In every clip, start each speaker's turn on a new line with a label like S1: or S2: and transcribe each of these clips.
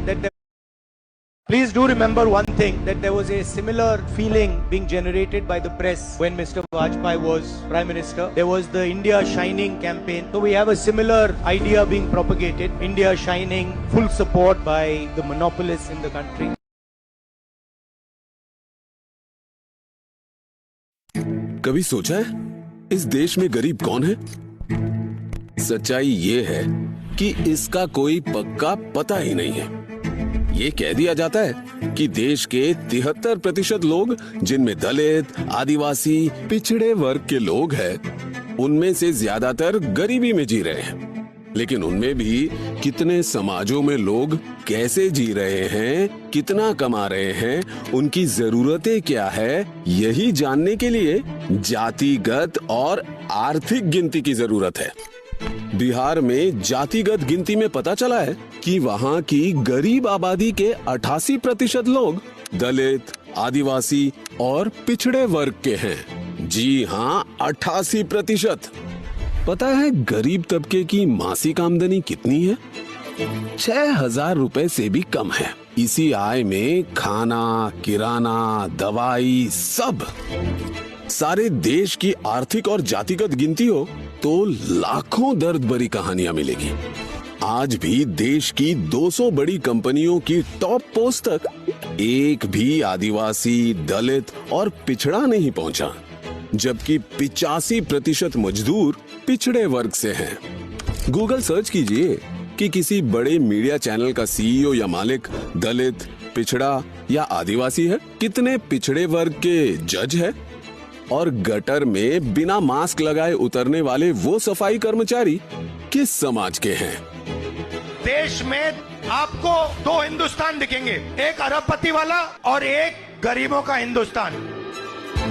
S1: that please do remember one thing, that there was a similar feeling being generated by the press when Mr. Vajpayee was Prime Minister. There was the India Shining campaign. So we have a similar idea being propagated. India Shining, full support by the monopolists in the country.
S2: कभी सोचा है इस देश में गरीब कौन है? सच्चाई ये है कि इसका कोई पक्का पता ही नहीं है। ये कह दिया जाता है कि देश के 73% लोग, जिनमें दलित, आदिवासी, पिछड़े वर्ग के लोग हैं, उनमें से ज्यादातर गरीबी में जी रहे हैं। लेकिन उनमें भी कितने समाजों में लोग कैसे जी रहे हैं, कितना कमा रहे हैं, उनकी जरूरतें क्या है, यही जानने के लिए जातिगत और आर्थिक गिनती की जरूरत है। बिहार में जातिगत गिनती में पता चला है कि वहाँ की गरीब आबादी के 88% लोग दलित, आदिवासी और पिछड़े वर्ग के हैं। जी हाँ, 88%। पता है गरीब तबके की मासिक आमदनी कितनी है? 6,000 रुपए से भी कम है। इसी आय में खाना, किराना, दवाई सब। सारे देश की आर्थिक और जातिगत गिनती हो तो लाखों दर्द भरी कहानियां मिलेगी। आज भी देश की 200 बड़ी कंपनियों की टॉप पोस्ट तक एक भी आदिवासी, दलित और पिछड़ा नहीं पहुंचा, जबकि 85% मजदूर पिछड़े वर्ग से हैं। गूगल सर्च कीजिए कि किसी बड़े मीडिया चैनल का सीईओ या मालिक दलित, पिछड़ा या आदिवासी है? कितने पिछड़े वर्ग के जज है? और गटर में बिना मास्क लगाए उतरने वाले वो सफाई कर्मचारी किस समाज के हैं?
S3: देश में आपको 2 हिंदुस्तान दिखेंगे, एक अरबपति वाला और एक गरीबों का हिंदुस्तान।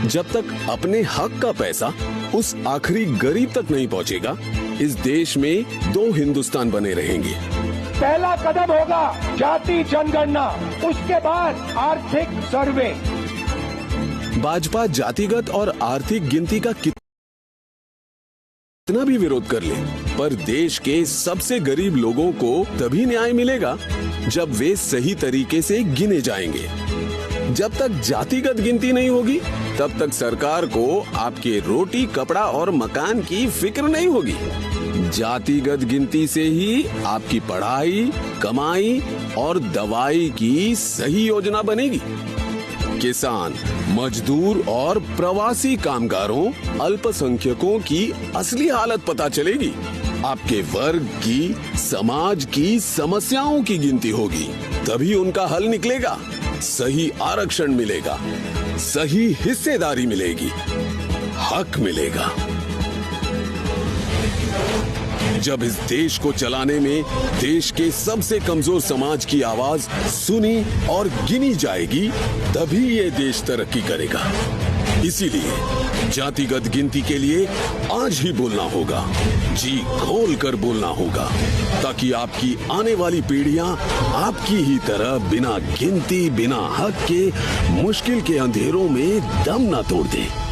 S2: जब तक अपने हक का पैसा उस आखिरी गरीब तक नहीं पहुंचेगा, इस देश में 2 हिंदुस्तान बने रहेंगे।
S3: पहला कदम होगा जाति जनगणना, उसके बाद आर्थिक सर्वे।
S2: भाजपा जातिगत और आर्थिक गिनती का कितना भी विरोध कर ले, पर देश के सबसे गरीब लोगों को तभी न्याय मिलेगा जब वे सही तरीके से गिने जाएंगे। जब तक जातिगत गिनती नहीं होगी, तब तक सरकार को आपके रोटी, कपड़ा और मकान की फिक्र नहीं होगी। जातिगत गिनती से ही आपकी पढ़ाई, कमाई और दवाई की सही योजना बनेगी। किसान, मजदूर और प्रवासी कामगारों, अल्पसंख्यकों की असली हालत पता चलेगी। आपके वर्ग की, समाज की समस्याओं की गिनती होगी, तभी उनका हल निकलेगा। सही आरक्षण मिलेगा, सही हिस्सेदारी मिलेगी, हक मिलेगा। जब इस देश को चलाने में देश के सबसे कमजोर समाज की आवाज सुनी और गिनी जाएगी, तभी ये देश तरक्की करेगा। इसीलिए जातिगत गिनती के लिए आज ही बोलना होगा, जी खोल कर बोलना होगा, ताकि आपकी आने वाली पीढ़ियां आपकी ही तरह बिना गिनती, बिना हक के मुश्किल के अंधेरों में दम न तोड़ दें।